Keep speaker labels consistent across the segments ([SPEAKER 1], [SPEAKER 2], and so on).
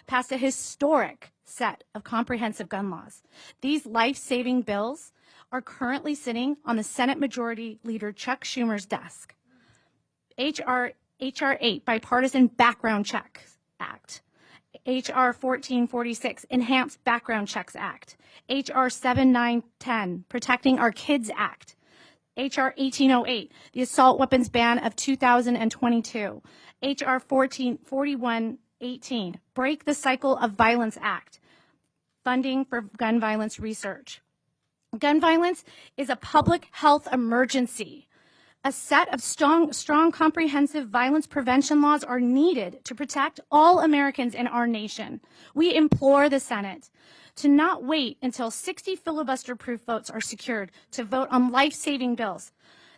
[SPEAKER 1] passed a historic set of comprehensive gun laws. These life-saving bills are currently sitting on the Senate Majority Leader Chuck Schumer's desk. H.R. 8, Bipartisan Background Checks Act. H.R. 1446, Enhanced Background Checks Act. H.R. 7910, Protecting Our Kids Act. H.R. 1808, the Assault Weapons Ban of 2022. H.R. 4118, Break the Cycle of Violence Act. Funding for gun violence research. Gun violence is a public health emergency. A set of strong, comprehensive violence prevention laws are needed to protect all Americans in our nation. We implore the Senate to not wait until 60 filibuster-proof votes are secured to vote on life-saving bills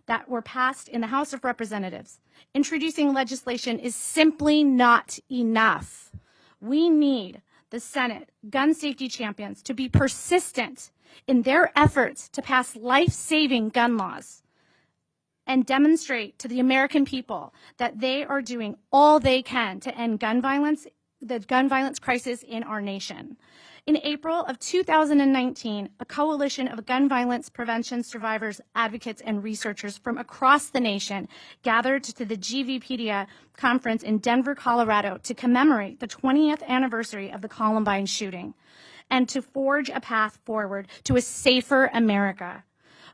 [SPEAKER 1] that were passed in the House of Representatives. Introducing legislation is simply not enough. We need the Senate gun safety champions to be persistent in their efforts to pass life-saving gun laws and demonstrate to the American people that they are doing all they can to end gun violence, the gun violence crisis in our nation. In April of 2019, a coalition of gun violence prevention survivors, advocates, and researchers from across the nation gathered to the GVpedia conference in Denver, Colorado to commemorate the 20th anniversary of the Columbine shooting and to forge a path forward to a safer America.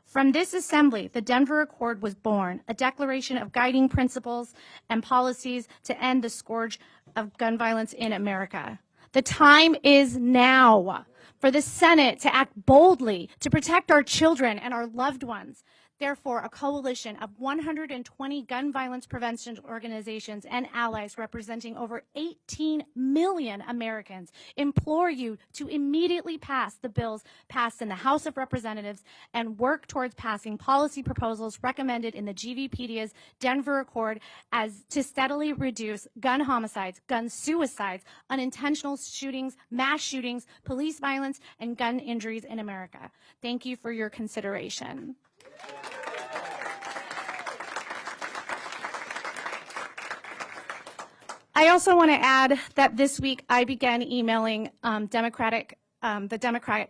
[SPEAKER 1] From this assembly, the Denver Accord was born, a declaration of guiding principles and policies to end the scourge of gun violence in America. The time is now for the Senate to act boldly to protect our children and our loved ones. Therefore, a coalition of 120 gun violence prevention organizations and allies representing over 18 million Americans implore you to immediately pass the bills passed in the House of Representatives and work towards passing policy proposals recommended in the GVpedia's Denver Accord as to steadily reduce gun homicides, gun suicides, unintentional shootings, mass shootings, police violence, and gun injuries in America. Thank you for your consideration. I also want to add that this week I began emailing the Democratic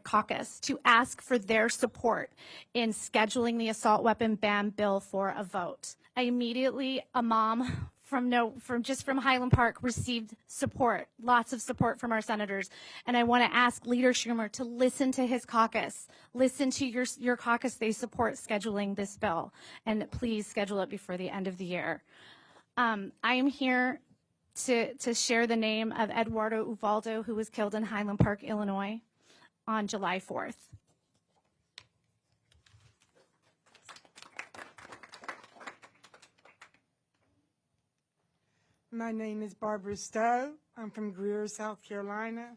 [SPEAKER 1] caucus to ask for their support in scheduling the assault weapon ban bill for a vote. I immediately, a mom from Highland Park, received support, lots of support from our senators, and I want to ask Leader Schumer to listen to his caucus, listen to your caucus. They support scheduling this bill, and please schedule it before the end of the year. I am here to share the name of Eduardo Uvaldo, who was killed in Highland Park, Illinois, on July 4th.
[SPEAKER 2] My name is Barbara Stowe. I'm from Greer, South Carolina.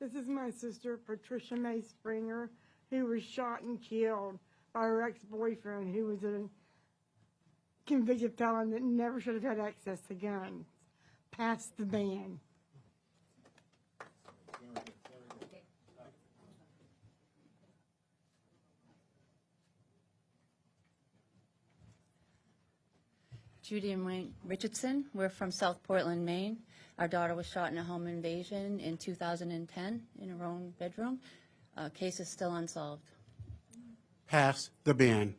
[SPEAKER 2] This is my sister, Patricia Mae Springer, who was shot and killed by her ex-boyfriend, who was a convicted felon that never should have had access to guns. Pass the ban.
[SPEAKER 3] Judy and Wayne Richardson. We're from South Portland, Maine. Our daughter was shot in a home invasion in 2010 in her own bedroom. Case is still unsolved.
[SPEAKER 4] Pass the ban.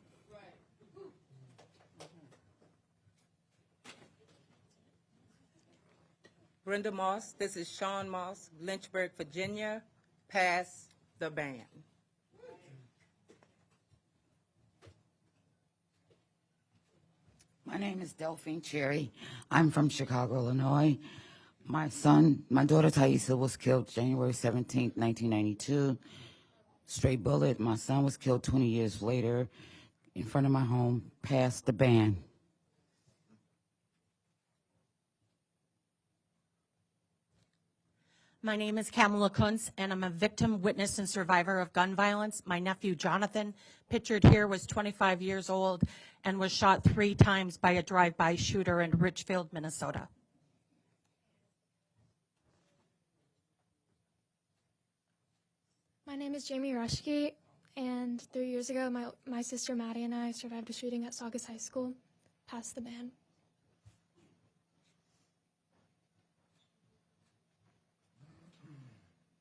[SPEAKER 5] Brenda Moss. This is Sean Moss, Lynchburg, Virginia. Pass the ban.
[SPEAKER 6] My name is Delphine Cherry. I'm from Chicago, Illinois. My daughter Thaisa was killed January 17th, 1992. Straight bullet. My son was killed 20 years later in front of my home. Pass the ban.
[SPEAKER 7] My name is Kamala Kuntz, and I'm a victim, witness, and survivor of gun violence. My nephew, Jonathan, pictured here, was 25 years old and was shot 3 times by a drive-by shooter in Richfield, Minnesota.
[SPEAKER 8] My name is Jamie Rushke, and 3 years ago, my sister Maddie and I survived a shooting at Saugus High School. Pass the ban.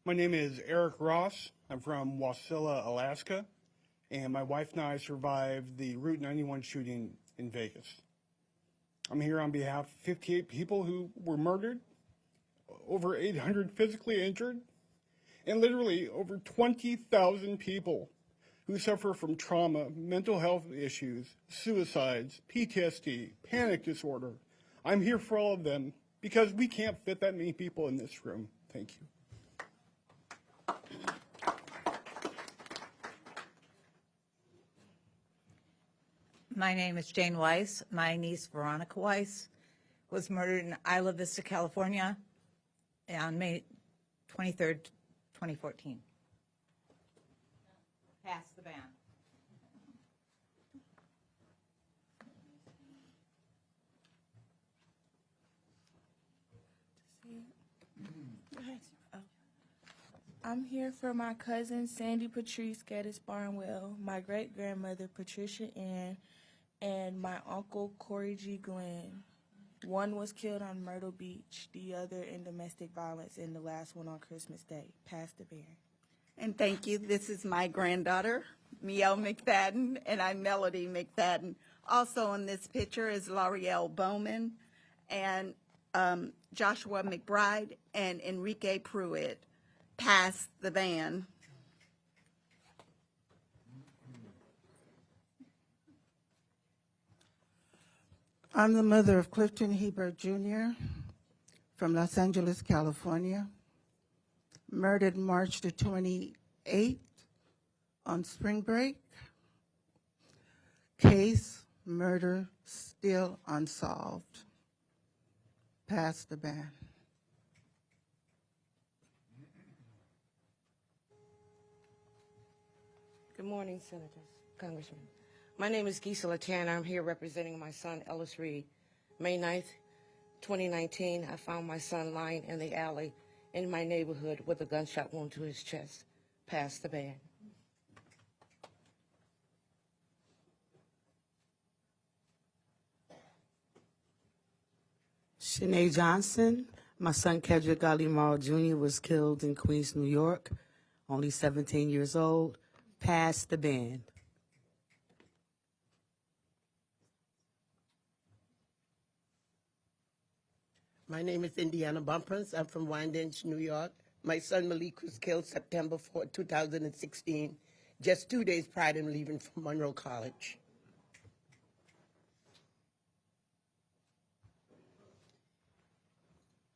[SPEAKER 9] My name is Eric Ross. I'm from Wasilla, Alaska, and my wife and I survived the Route 91 shooting in Vegas. I'm here on behalf of 58 people who were murdered, over 800 physically injured, and literally over 20,000 people who suffer from trauma, mental health issues, suicides, PTSD, panic disorder. I'm here for all of them because we can't fit that many people in this room. Thank you.
[SPEAKER 10] My name is Jane Weiss. My niece, Veronica Weiss, was murdered in Isla Vista, California on May 23rd, 2014. Pass the ban.
[SPEAKER 11] I'm here for my cousin Sandy Patrice Geddes Barnwell, my great-grandmother Patricia Ann, and my uncle Corey G. Glenn. One was killed on Myrtle Beach, the other in domestic violence, and the last one on Christmas Day. Pass the beer.
[SPEAKER 12] And thank you. This is my granddaughter, Miel McFadden, and I'm Melody McFadden. Also in this picture is L'Oreal Bowman and Joshua McBride and Enrique Pruitt. Pass the van.
[SPEAKER 13] I'm the mother of Clifton Hebert Jr. from Los Angeles, California, murdered March the 28th on spring break. Case, murder, still unsolved. Pass the ban.
[SPEAKER 14] Good morning, Senators, Congressman. My name is Gisela Tanner. I'm here representing my son, Ellis Reed. May 9th, 2019, I found my son lying in the alley in my neighborhood with a gunshot wound to his chest. Pass the ban.
[SPEAKER 15] Shanae Johnson. My son, Kedrick Ali Morrow Jr., was killed in Queens, New York, only 17 years old. Pass the ban.
[SPEAKER 16] My name is Indiana Bumpers. I'm from Wyandanch, New York. My son Malik was killed September 4, 2016, just 2 days prior to him leaving from Monroe College.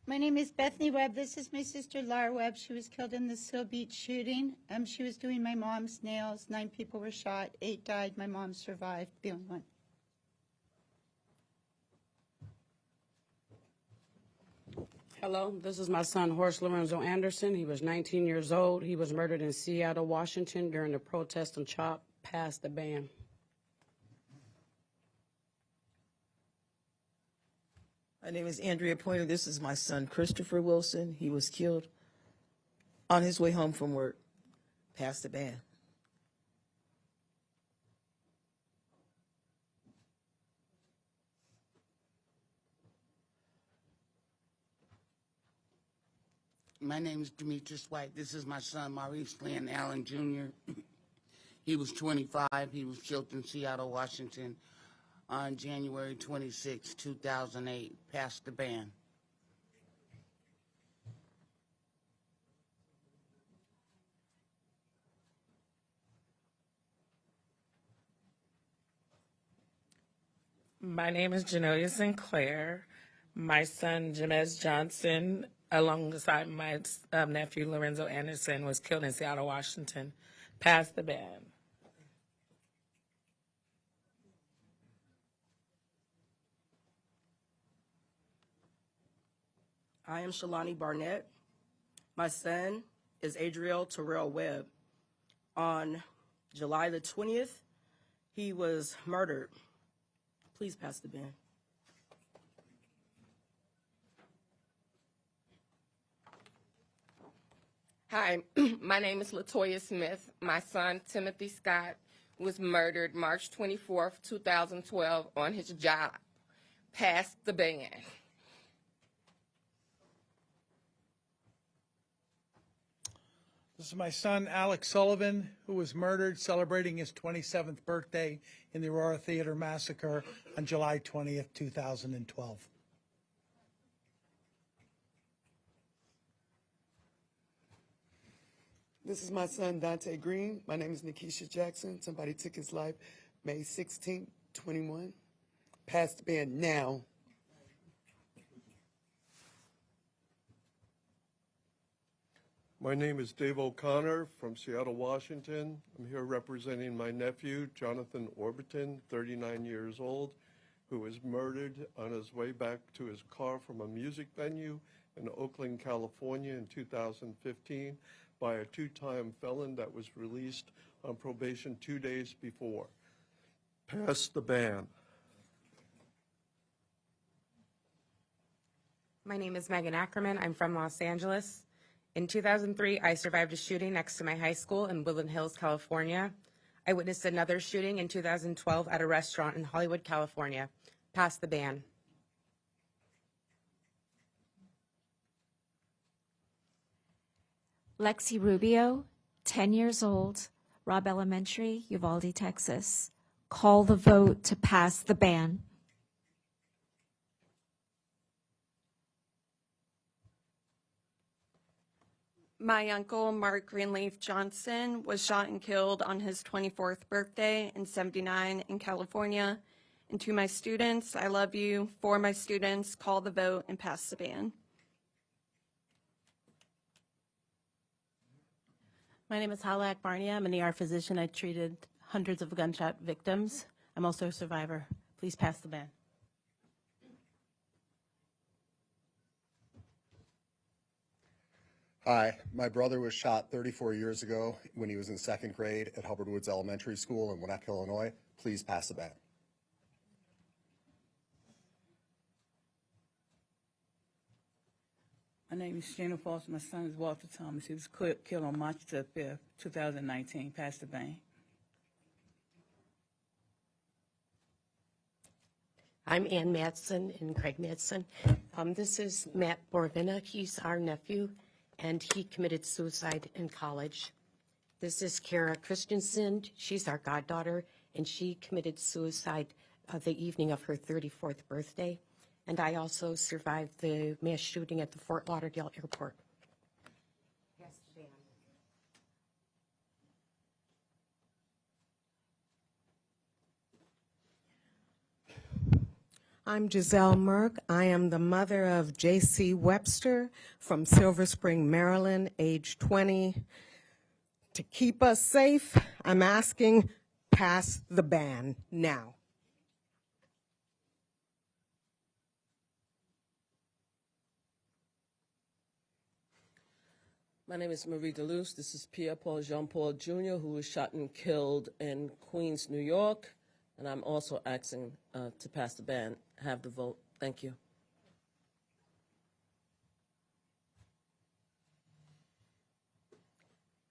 [SPEAKER 17] My name is Bethany Webb. This is my sister Laura Webb. She was killed in the Seal Beach shooting. She was doing my mom's nails. 9 people were shot. 8 died. My mom survived, the only one.
[SPEAKER 18] Hello, this is my son, Horst Lorenzo Anderson. He was 19 years old. He was murdered in Seattle, Washington during the protest on CHOP. Pass the ban.
[SPEAKER 19] My name is Andrea Pointer. This is my son, Christopher Wilson. He was killed on his way home from work. Pass the ban.
[SPEAKER 6] My name is Demetrius White. This is my son, Maurice Lynn Allen Jr. He was 25. He was killed in Seattle, Washington on January 26, 2008. Pass the ban.
[SPEAKER 20] My name is Janoya Sinclair. My son, Jamez Johnson, alongside my nephew, Lorenzo Anderson, was killed in Seattle, Washington. Pass the ban.
[SPEAKER 21] I am Shalani Barnett. My son is Adriel Terrell Webb. On July the 20th, he was murdered. Please pass the ban.
[SPEAKER 22] Hi, my name is Latoya Smith. My son, Timothy Scott, was murdered March 24th, 2012 on his job. Pass the ban.
[SPEAKER 1] This is my son, Alex Sullivan, who was murdered celebrating his 27th birthday in the Aurora Theater Massacre on July 20th, 2012.
[SPEAKER 2] This is my son, Dante Green. My name is Nikisha Jackson. Somebody took his life May 16, 21. Pass the band now.
[SPEAKER 23] My name is Dave O'Connor from Seattle, Washington. I'm here representing my nephew, Jonathan Orbiton, 39 years old, who was murdered on his way back to his car from a music venue in Oakland, California in 2015 by a two-time felon that was released on probation 2 days before. Pass the ban.
[SPEAKER 24] My name is Megan Ackerman. I'm from Los Angeles. In 2003, I survived a shooting next to my high school in Woodland Hills, California. I witnessed another shooting in 2012 at a restaurant in Hollywood, California. Pass the ban.
[SPEAKER 25] Lexi Rubio, 10 years old, Robb Elementary, Uvalde, Texas. Call the vote to pass the ban.
[SPEAKER 26] My uncle, Mark Greenleaf Johnson, was shot and killed on his 24th birthday in '79 in California. And to my students, I love you. For my students, call the vote and pass the ban.
[SPEAKER 27] My name is Hala Akbarnia. I'm an ER physician. I treated hundreds of gunshot victims. I'm also a survivor. Please pass the ban.
[SPEAKER 28] Hi, my brother was shot 34 years ago when he was in second grade at Hubbard Woods Elementary School in Winnetka, Illinois. Please pass the ban.
[SPEAKER 29] My name is Shannon Foster. My son is Walter Thomas. He was killed on March the 5th, 2019. Pass the ban.
[SPEAKER 30] I'm Ann Madsen and Craig Madsen. This is Matt Borvina. He's our nephew, and he committed suicide in college. This is Kara Christensen. She's our goddaughter, and she committed suicide the evening of her 34th birthday. And I also survived the mass shooting at the Fort Lauderdale airport.
[SPEAKER 31] I'm Giselle Merck. I am the mother of J.C. Webster from Silver Spring, Maryland, age 20. To keep us safe, I'm asking, pass the ban now.
[SPEAKER 32] My name is Marie Deleuze. This is Pierre-Paul Jean-Paul Jr., who was shot and killed in Queens, New York. And I'm also asking to pass the ban. Have the vote. Thank you.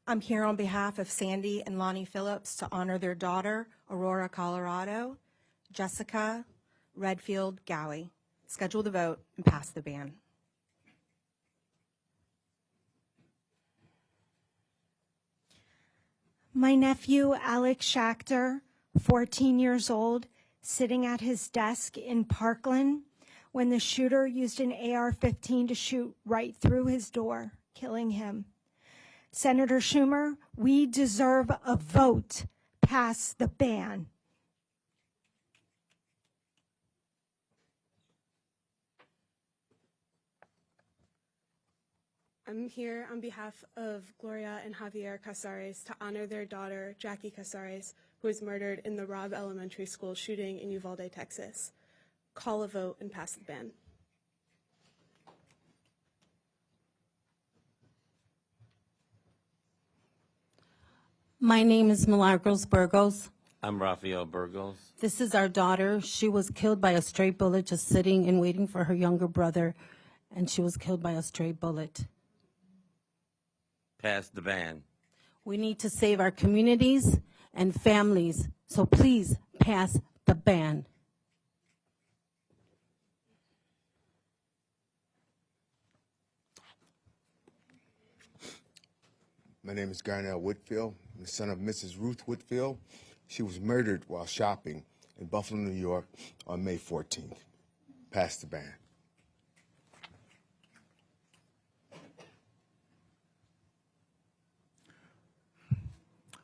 [SPEAKER 33] I'm here on behalf of Sandy and Lonnie Phillips to honor their daughter, Aurora, Colorado, Jessica Redfield Gowie. Schedule the vote and pass the ban.
[SPEAKER 25] My nephew, Alex Schachter, 14 years old, sitting at his desk in Parkland when the shooter used an AR-15 to shoot right through his door, killing him. Senator Schumer, we deserve a vote. Pass the ban.
[SPEAKER 34] I'm here on behalf of Gloria and Javier Casares to honor their daughter, Jackie Casares, who was murdered in the Robb Elementary School shooting in Uvalde, Texas. Call a vote and pass the ban.
[SPEAKER 27] My name is Milagros Burgos.
[SPEAKER 35] I'm Rafael Burgos.
[SPEAKER 27] This is our daughter. She was killed by a stray bullet just sitting and waiting for her younger brother, and she was killed by a stray bullet.
[SPEAKER 35] Pass the ban.
[SPEAKER 27] We need to save our communities and families, so please pass the ban.
[SPEAKER 3] My name is Garnell Whitfield. I'm the son of Mrs. Ruth Whitfield. She was murdered while shopping in Buffalo, New York on May 14th. Pass the band.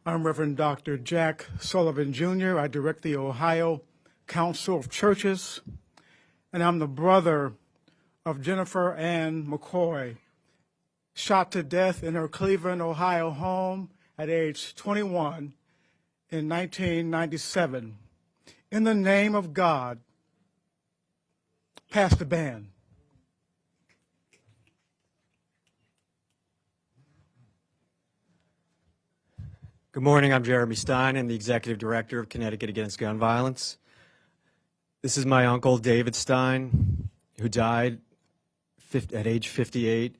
[SPEAKER 4] I'm Reverend Dr. Jack Sullivan Jr. I direct the Ohio Council of Churches, and I'm the brother of Jennifer Ann McCoy, shot to death in her Cleveland, Ohio home at age 21 in 1997. In the name of God, pass the band.
[SPEAKER 5] Good morning, I'm Jeremy Stein. I'm the Executive Director of Connecticut Against Gun Violence. This is my uncle, David Stein, who died at age 58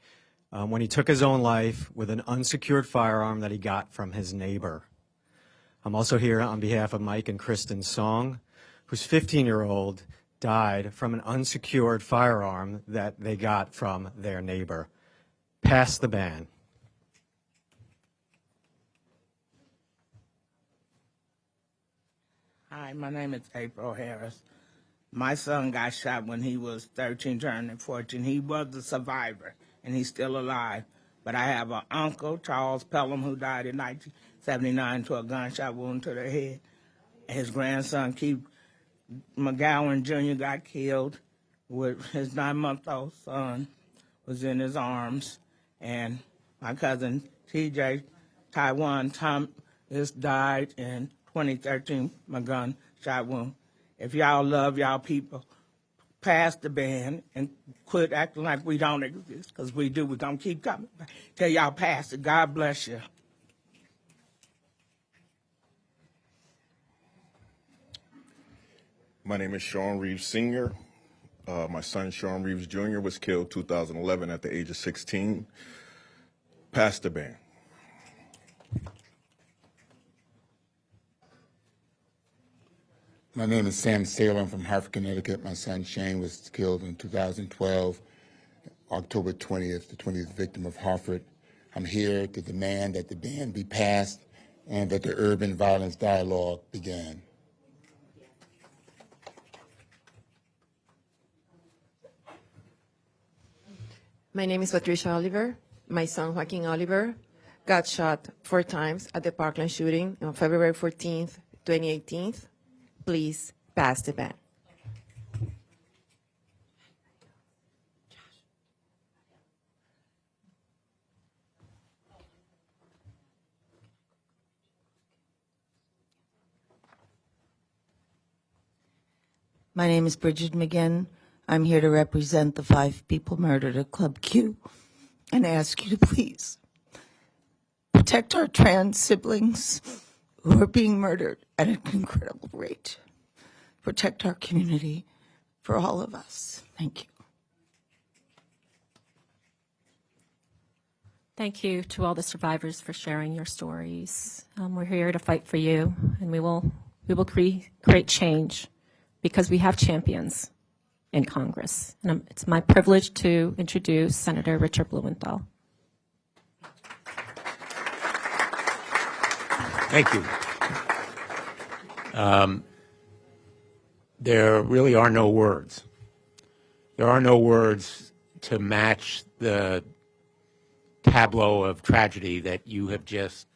[SPEAKER 5] when he took his own life with an unsecured firearm that he got from his neighbor. I'm also here on behalf of Mike and Kristen Song, whose 15-year-old died from an unsecured firearm that they got from their neighbor. Pass the band.
[SPEAKER 7] Hi, my name is April Harris. My son got shot when he was 13, turning 14. He was a survivor, and he's still alive. But I have an uncle, Charles Pelham, who died in 1979 to a gunshot wound to the head. His grandson, Keith McGowan Jr., got killed with his 9-month-old son was in his arms. And my cousin, TJ Taiwan Thomas, died in 2013, my gunshot wound. If y'all love y'all people, pass the band and quit acting like we don't exist, because we do. We're going to keep coming back till y'all pass it. God bless you.
[SPEAKER 8] My name is Sean Reeves Sr. My son, Sean Reeves Jr., was killed 2011 at the age of 16. Pass the band.
[SPEAKER 9] My name is Sam Salem from Hartford, Connecticut. My son Shane was killed in 2012, October 20th, the 20th victim of Hartford. I'm here to demand that the ban be passed and that the urban violence dialogue begin.
[SPEAKER 10] My name is Patricia Oliver. My son Joaquin Oliver got shot 4 times at the Parkland shooting on February 14th, 2018. Please pass the ban.
[SPEAKER 11] My name is Bridget McGinn. I'm here to represent the 5 people murdered at Club Q and ask you to please protect our trans siblings who are being murdered at an incredible rate. Protect our community for all of us. Thank you.
[SPEAKER 12] Thank you to all the survivors for sharing your stories. We're here to fight for you, and we will create change because we have champions in Congress. And it's my privilege to introduce Senator Richard Blumenthal.
[SPEAKER 13] Thank you. There really are no words. There are no words to match the tableau of tragedy that you have just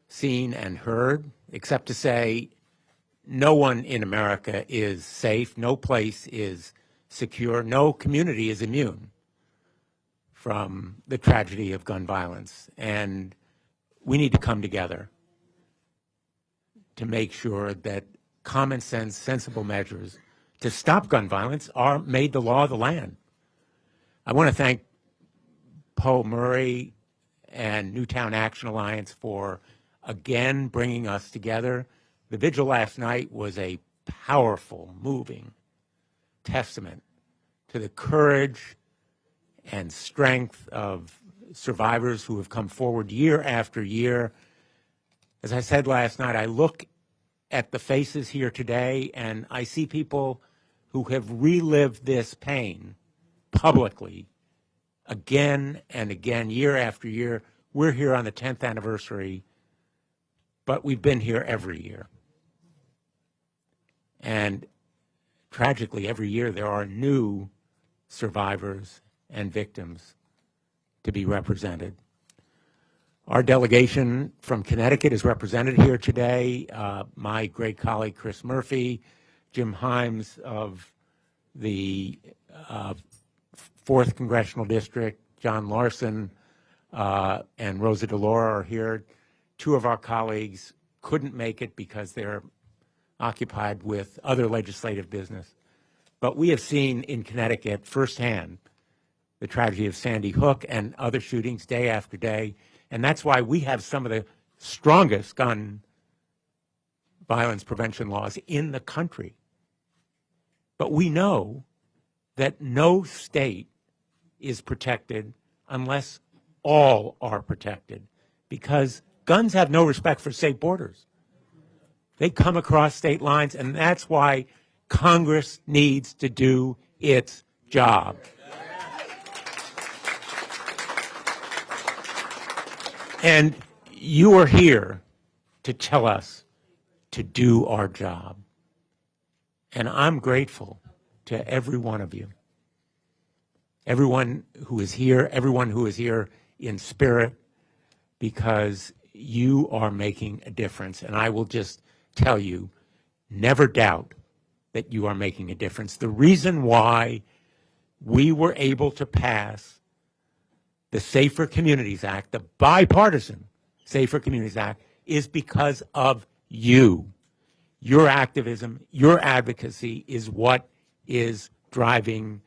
[SPEAKER 13] seen and heard, except to say no one in America is safe, no place is secure, no community is immune from the tragedy of gun violence. And we need to come together to make sure that common sense, sensible measures to stop gun violence are made the law of the land. I want to thank Paul Murray and Newtown Action Alliance for again bringing us together. The vigil last night was a powerful, moving testament to the courage and strength of survivors who have come forward year after year. As I said last night, I look at the faces here today and I see people who have relived this pain publicly again and again, year after year, we're here on the 10th anniversary, but we've been here every year. And tragically, every year there are new survivors and victims to be represented. Our delegation from Connecticut is represented here today. My great colleague, Chris Murphy, Jim Himes of the 4th Congressional District, John Larson, and Rosa DeLaura are here. 2 of our colleagues couldn't make it because they're occupied with other legislative business. But we have seen in Connecticut firsthand the tragedy of Sandy Hook and other shootings day after day. And that's why we have some of the strongest gun violence prevention laws in the country. But we know that no state is protected unless all are protected, because guns have no respect for state borders. They come across state lines, and that's why Congress needs to do its job. And you are here to tell us to do our job. And I'm grateful to every one of you. Everyone who is here in spirit, because you are making a difference. And I will just tell you, never doubt that you are making a difference. The reason why we were able to pass the Safer Communities Act, the bipartisan Safer Communities Act, is because of you. Your activism, your advocacy is what is driving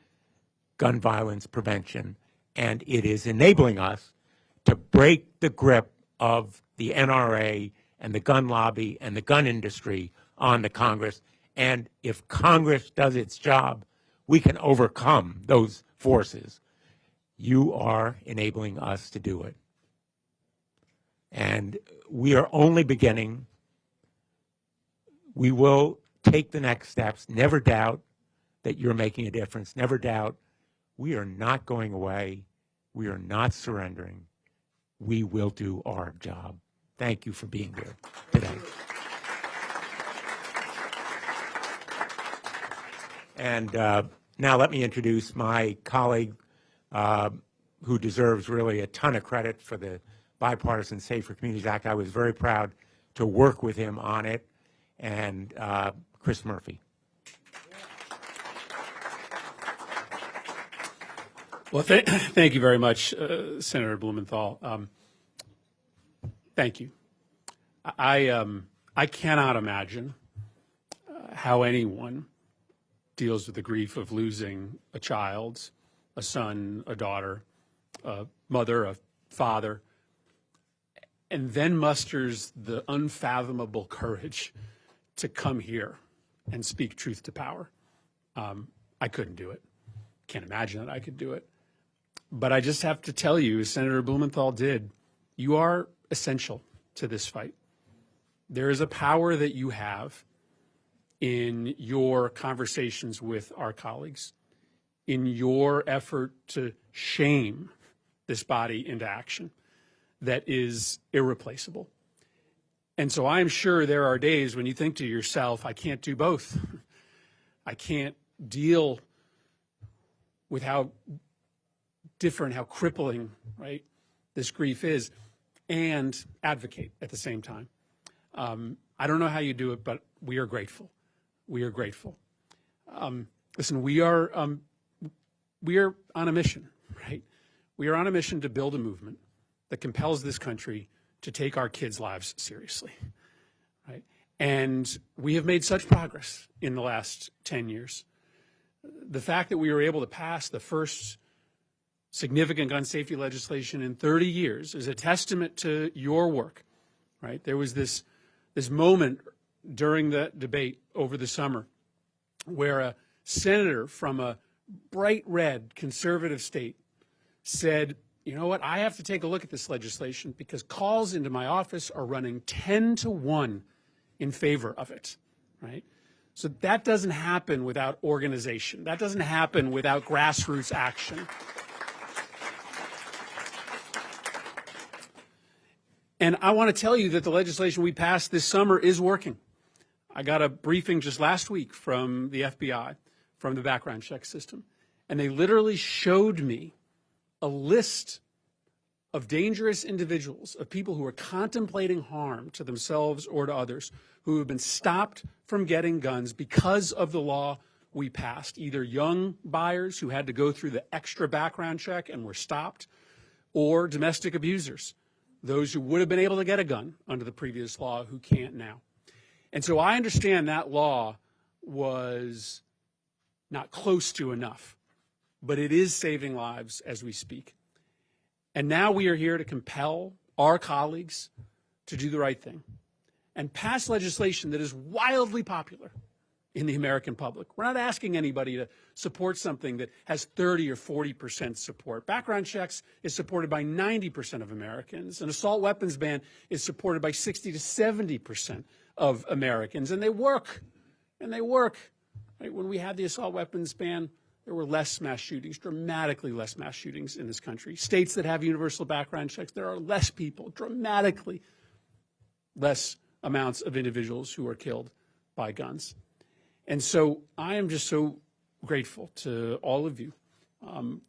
[SPEAKER 13] gun violence prevention, and it is enabling us to break the grip of the NRA and the gun lobby and the gun industry on the Congress. And if Congress does its job, we can overcome those forces. You are enabling us to do it. And we are only beginning. We will take the next steps. Never doubt that you're making a difference. Never doubt we are not going away. We are not surrendering. We will do our job. Thank you for being here today. And now let me introduce my colleague who deserves really a ton of credit for the Bipartisan Safer Communities Act. I was very proud to work with him on it, and Chris Murphy.
[SPEAKER 1] Well, thank you very much, Senator Blumenthal. Thank you. I cannot imagine how anyone deals with the grief of losing a child, a son, a daughter, a mother, a father, and then musters the unfathomable courage to come here and speak truth to power. I couldn't do it. Can't imagine that I could do it. But I just have to tell you, as Senator Blumenthal did, you are essential to this fight. There is a power that you have in your conversations with our colleagues, in your effort to shame this body into action, that is irreplaceable. And so I'm sure there are days when you think to yourself, I can't do both. I can't deal with how different, how crippling, right, this grief is, and advocate at the same time. I don't know how you do it, but we are grateful. We are grateful. Listen, we are on a mission, right? We are on a mission to build a movement that compels this country to take our kids' lives seriously, right? And we have made such progress in the last 10 years. The fact that we were able to pass the first significant gun safety legislation in 30 years is a testament to your work, right? There was this moment during the debate over the summer where a senator from a bright red conservative state said, you know what, I have to take a look at this legislation because calls into my office are running 10-1 in favor of it, right? So that doesn't happen without organization. That doesn't happen without grassroots action. And I want to tell you that the legislation we passed this summer is working. I got a briefing just last week from the FBI, from the background check system, and they literally showed me a list of dangerous individuals, of people who are contemplating harm to themselves or to others, who have been stopped from getting guns because of the law we passed, either young buyers who had to go through the extra background check and were stopped, or domestic abusers, those who would have been able to get a gun under the previous law who can't now. And so I understand that law was not close to enough, but it is saving lives as we speak. And now we are here to compel our colleagues to do the right thing and pass legislation that is wildly popular in the American public. We're not asking anybody to support something that has 30 or 40% support. Background checks is supported by 90% of Americans. An assault weapons ban is supported by 60 to 70% of Americans. And they work. And they work. Right? When we had the assault weapons ban, there were less mass shootings, dramatically less mass shootings in this country. States that have universal background checks, there are less people, dramatically less amounts of individuals who are killed by guns. And so I am just so grateful to all of you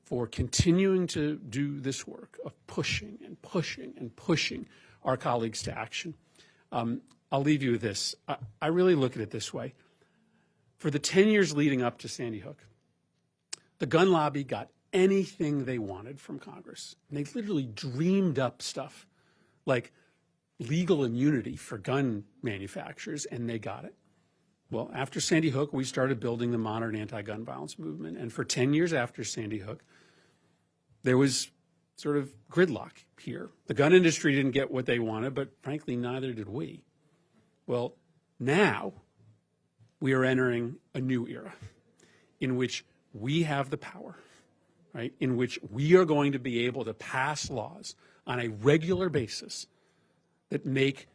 [SPEAKER 1] for continuing to do this work of pushing and pushing and pushing our colleagues to action. I'll leave you with this. I really look at it this way. For the 10 years leading up to Sandy Hook, the gun lobby got anything they wanted from Congress. And they literally dreamed up stuff like legal immunity for gun manufacturers, and they got it. Well, after Sandy Hook, we started building the modern anti-gun violence movement. And for 10 years after Sandy Hook, there was sort of gridlock here. The gun industry didn't get what they wanted, but frankly, neither did we. Well, now we are entering a new era in which we have the power, right, in which we are going to be able to pass laws on a regular basis that make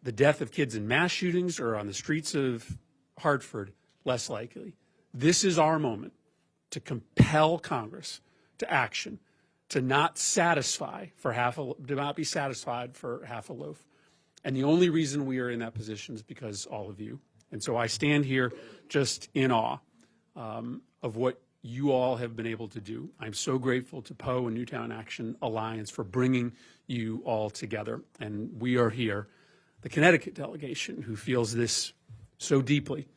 [SPEAKER 1] the death of kids in mass shootings or on the streets of Hartford less likely. This is our moment to compel Congress to action, to not be satisfied for half a loaf. And the only reason we are in that position is because all of you. And so I stand here just in awe of what you all have been able to do. I'm so grateful to Poe and Newtown Action Alliance for bringing you all together. And we are here, the Connecticut delegation, who feels this so deeply,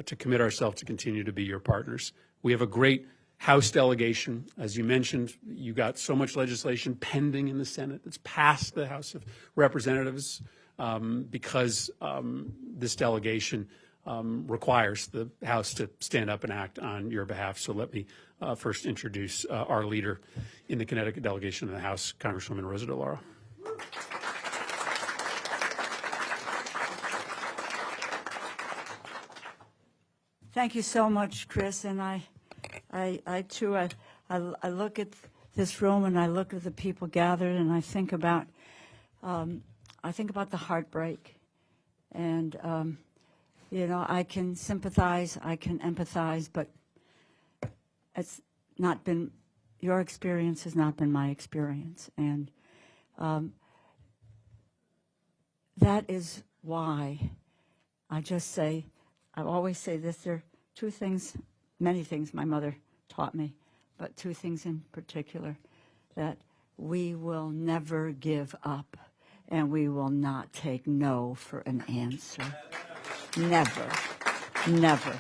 [SPEAKER 1] to commit ourselves to continue to be your partners. We have a great House delegation. As you mentioned, you got so much legislation pending in the Senate that's passed the House of Representatives because this delegation requires the House to stand up and act on your behalf. So let me first introduce our leader in the Connecticut delegation in the House, Congresswoman Rosa DeLauro.
[SPEAKER 2] Thank you so much, Chris. And I too, I look at this room and I look at the people gathered and I think about the heartbreak. And you know, I can sympathize, I can empathize, but it's not been, your experience has not been my experience. And that is why I just say, I always say this, there are two things, many things my mother taught me, but two things in particular, that we will never give up and we will not take no for an answer. Never, never.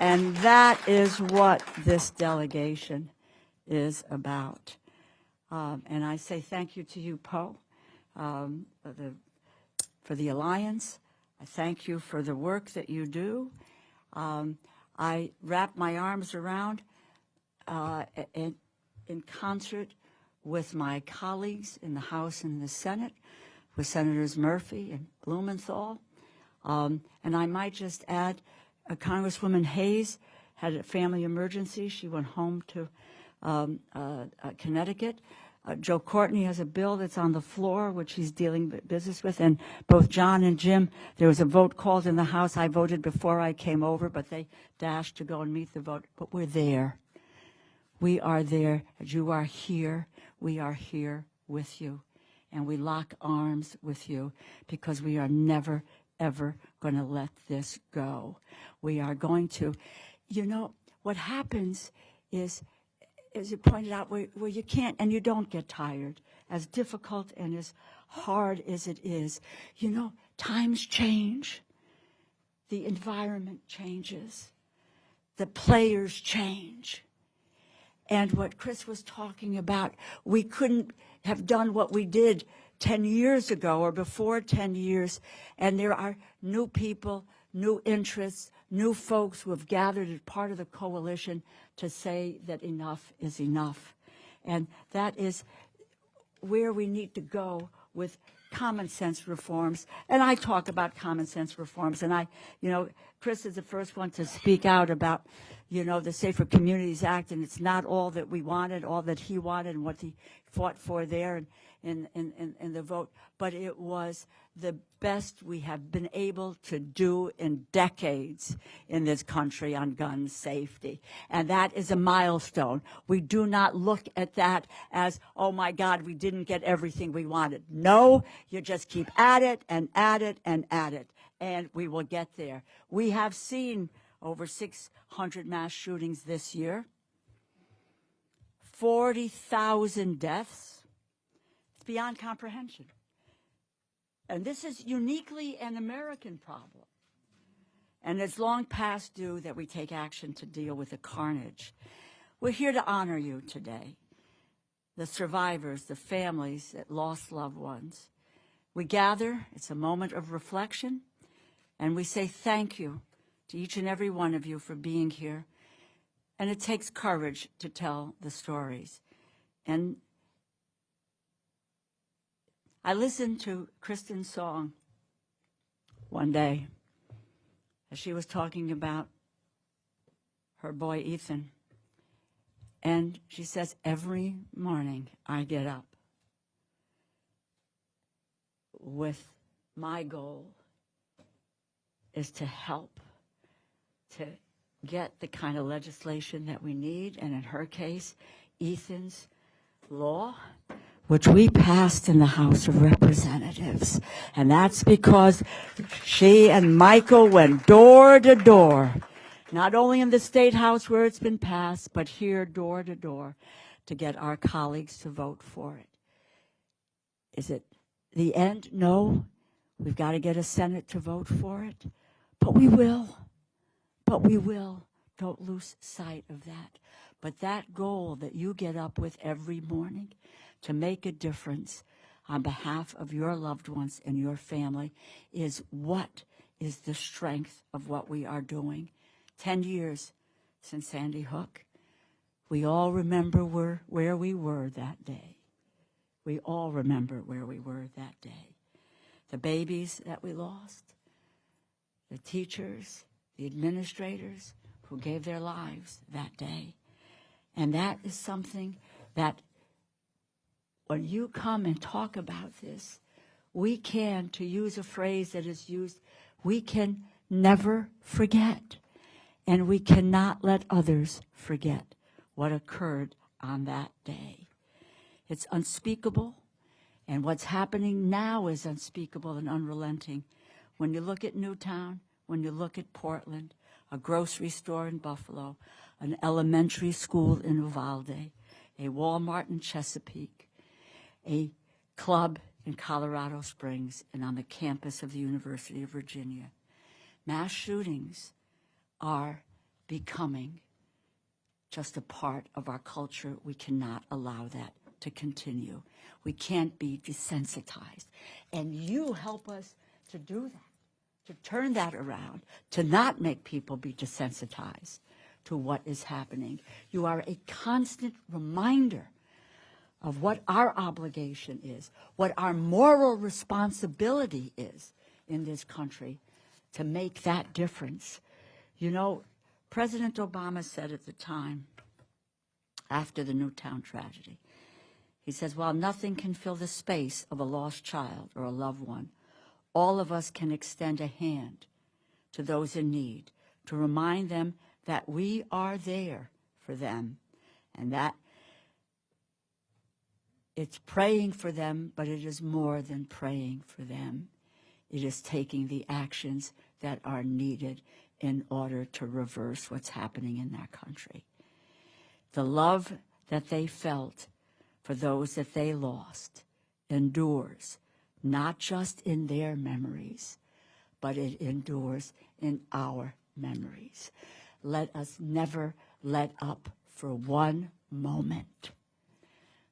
[SPEAKER 2] And that is what this delegation is about. And I say thank you to you, Poe, for the Alliance. I thank you for the work that you do. I wrap my arms around in concert with my colleagues in the House and the Senate, with Senators Murphy and Blumenthal. And I might just add, Congresswoman Hayes had a family emergency. She went home to Connecticut. Joe Courtney has a bill that's on the floor, which he's dealing business with. And both John and Jim, there was a vote called in the House. I voted before I came over, but they dashed to go and meet the vote. But we're there. We are there. You are here. We are here with you. and we lock arms with you, because we are never, ever going to let this go. We are going to, what happens is, as you pointed out, where you can't and you don't get tired, as difficult and as hard as it is, times change. The environment changes. The players change. And what Chris was talking about, we couldn't have done what we did 10 years ago or before 10 years. And there are new people, new interests, new folks who have gathered as part of the coalition to say that enough is enough. And that is where we need to go with common sense reforms. And I talk about common sense reforms. And Chris is the first one to speak out about, the Safer Communities Act. And it's not all that we wanted, all that he wanted, and what he fought for there in the vote. But it was the best we have been able to do in decades in this country on gun safety. And that is a milestone. We do not look at that as, oh my God, we didn't get everything we wanted. No, you just keep at it and at it and at it, and we will get there. We have seen over 600 mass shootings this year, 40,000 deaths. It's beyond comprehension. And this is uniquely an American problem. And it's long past due that we take action to deal with the carnage. We're here to honor you today, the survivors, the families that lost loved ones. We gather, it's a moment of reflection, and we say thank you to each and every one of you for being here. And it takes courage to tell the stories. And I listened to Kristen's song one day as she was talking about her boy Ethan. And she says, every morning I get up with my goal is to help to get the kind of legislation that we need. And in her case, Ethan's law, which we passed in the House of Representatives. And that's because she and Michael went door to door, not only in the State House where it's been passed, but here door to door to get our colleagues to vote for it. Is it the end? No. We've got to get a Senate to vote for it. But we will. But we will. Don't lose sight of that. But that goal that you get up with every morning to make a difference on behalf of your loved ones and your family is what is the strength of what we are doing. 10 years since Sandy Hook. We all remember where we were that day. We all remember where we were that day. The babies that we lost, the teachers, the administrators who gave their lives that day. And that is something that when you come and talk about this, we can, to use a phrase that is used, we can never forget. And we cannot let others forget what occurred on that day. It's unspeakable, and what's happening now is unspeakable and unrelenting. When you look at Newtown, when you look at Portland, a grocery store in Buffalo, an elementary school in Uvalde, a Walmart in Chesapeake, a club in Colorado Springs, and on the campus of the University of Virginia. Mass shootings are becoming just a part of our culture. We cannot allow that to continue. We can't be desensitized. And you help us to do that, to turn that around, to not make people be desensitized to what is happening. You are a constant reminder of what our obligation is, what our moral responsibility is in this country to make that difference. You know, President Obama said at the time, after the Newtown tragedy, he says, while nothing can fill the space of a lost child or a loved one, all of us can extend a hand to those in need to remind them that we are there for them, and that It's praying for them, but it is more than praying for them. It is taking the actions that are needed in order to reverse what's happening in that country. The love that they felt for those that they lost endures, not just in their memories, but it endures in our memories. Let us never let up for one moment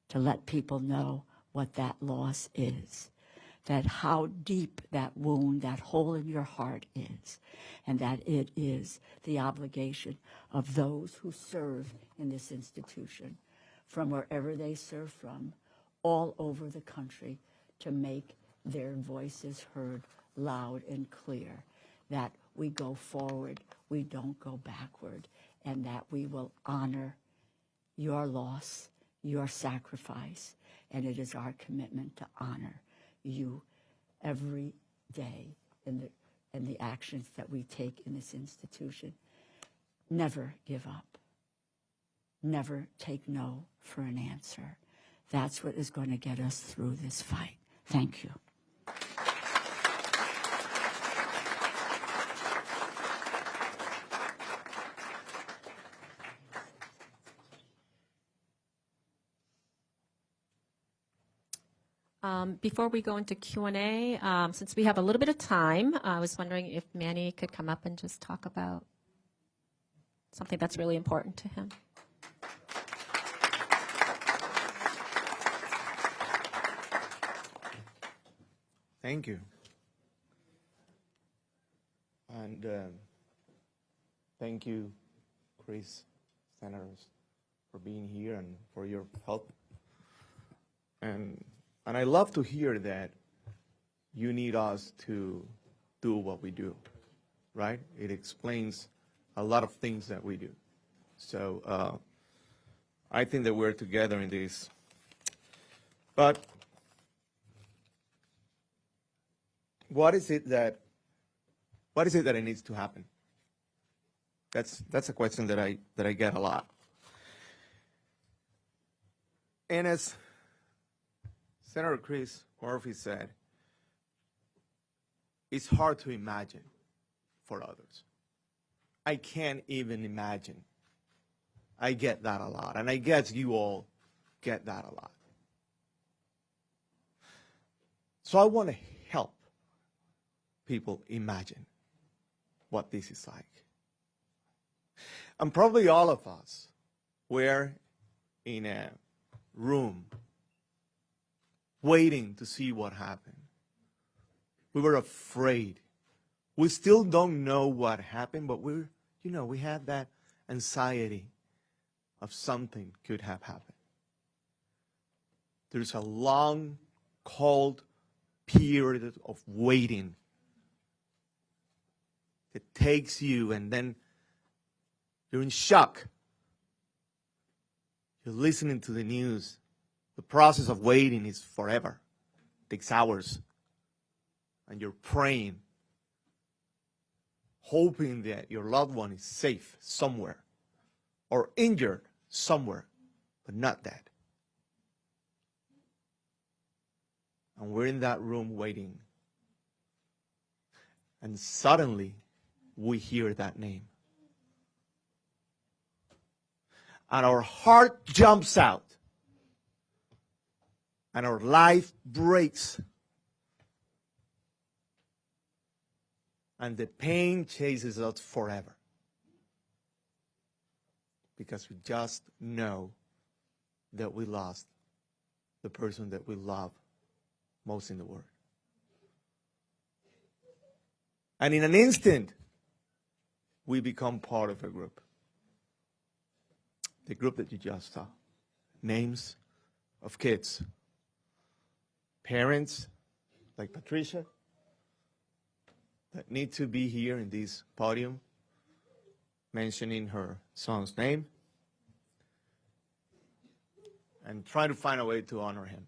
[SPEAKER 2] to let people know what that loss is, that how deep that wound, that hole in your heart is, and that it is the obligation of those who serve in this institution, from wherever they serve from, all over the country, to make their voices heard loud and clear, that we go forward, we don't go backward, and that we will honor your loss, your sacrifice, and it is our commitment to honor you every day in the actions that we take in this institution. Never give up. Never take no for an answer. That's what is going to get us through this fight. Thank you.
[SPEAKER 12] Before we go into Q&A, since we have a little bit of time, I was wondering if Manny could come up and just talk about something that's really important to him.
[SPEAKER 6] Thank you. And thank you, Chris, senators, for being here and for your help. And I love to hear that you need us to do what we do, right? It explains a lot of things that we do. So I think that we're together in this. But what is it that it needs to happen? That's a question that I get a lot. And as Senator Chris Murphy said, it's hard to imagine for others. I can't even imagine. I get that a lot, and I guess you all get that a lot. So I want to help people imagine what this is like. And probably all of us were in a room waiting to see what happened. We were afraid. We still don't know what happened, but we had that anxiety of something could have happened. There's a long, cold period of waiting. It takes you, and then you're in shock. You're listening to the news. The process of waiting is forever. It takes hours. And you're praying, hoping that your loved one is safe somewhere or injured somewhere, but not dead. And we're in that room waiting. And suddenly, we hear that name. And our heart jumps out. And our life breaks. And the pain chases us forever. Because we just know that we lost the person that we love most in the world. And in an instant, we become part of a group. The group that you just saw. Names of kids. Parents like Patricia that need to be here in this podium mentioning her son's name and trying to find a way to honor him.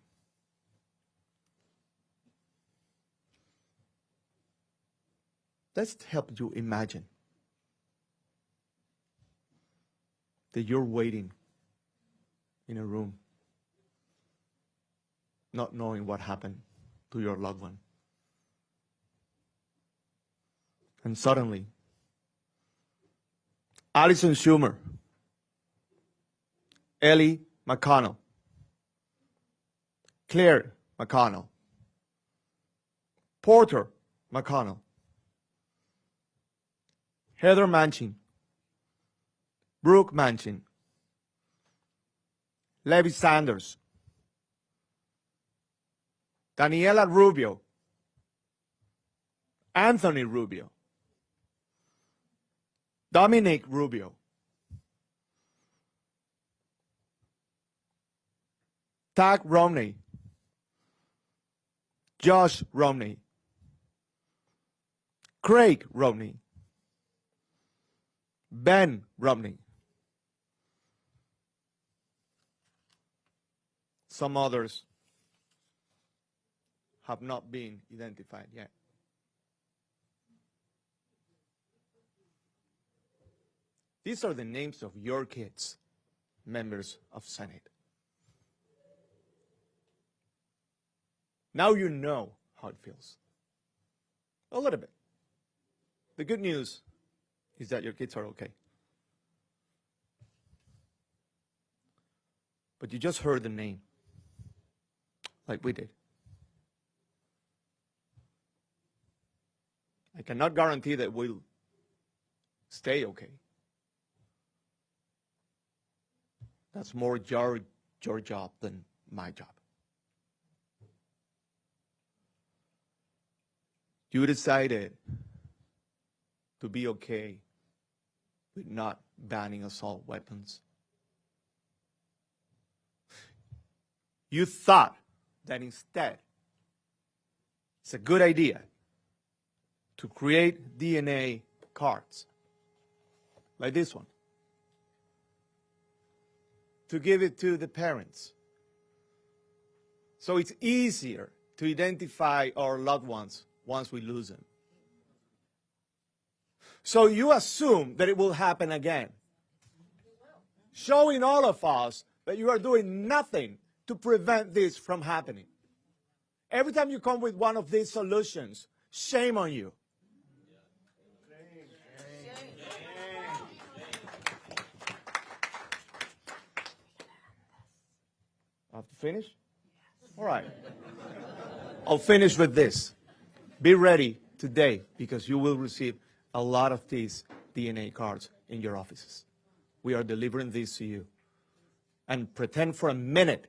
[SPEAKER 6] Let's help you imagine that you're waiting in a room not knowing what happened to your loved one. And suddenly, Alison Schumer, Ellie McConnell, Claire McConnell, Porter McConnell, Heather Manchin, Brooke Manchin, Levi Sanders, Daniela Rubio, Anthony Rubio, Dominic Rubio, Tag Romney, Josh Romney, Craig Romney, Ben Romney. Some others have not been identified yet. These are the names of your kids, members of Senate. Now you know how it feels. A little bit. The good news is that your kids are okay. But you just heard the name, like we did. I cannot guarantee that we'll stay okay. That's more your job than my job. You decided to be okay with not banning assault weapons. You thought that instead it's a good idea to create DNA cards like this one, to give it to the parents so it's easier to identify our loved ones once we lose them. So you assume that it will happen again, showing all of us that you are doing nothing to prevent this from happening. Every time you come with one of these solutions, shame on you. I have to finish? All right. I'll finish with this. Be ready today because you will receive a lot of these DNA cards in your offices. We are delivering these to you. And pretend for a minute,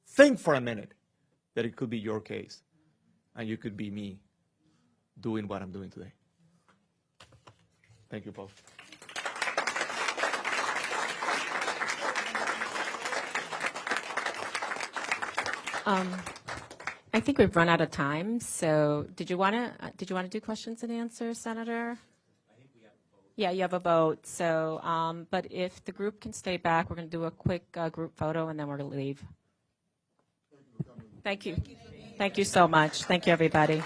[SPEAKER 6] think for a minute that it could be your case and you could be me doing what I'm doing today. Thank you, Paul.
[SPEAKER 12] I think we've run out of time. So, did you want to do questions and answers, Senator? I think we have a vote. Yeah, you have a vote. So, but if the group can stay back, we're going to do a quick group photo, and then we're going to leave. Thank you. Thank you so much. Thank you, everybody.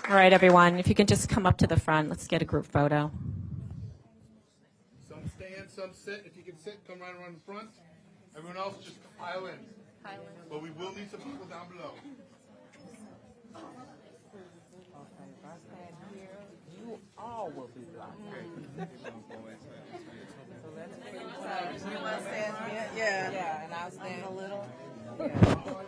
[SPEAKER 12] All right, everyone. If you can just come up to the front, let's get a group photo.
[SPEAKER 3] Some stand, some sit. If you can sit, come right around the front. Everyone else just pile in. But we will need some people down below.
[SPEAKER 7] You all will be blocked. So let's you want to stand here? Yeah. Yeah, and I'll stand a little. Yeah.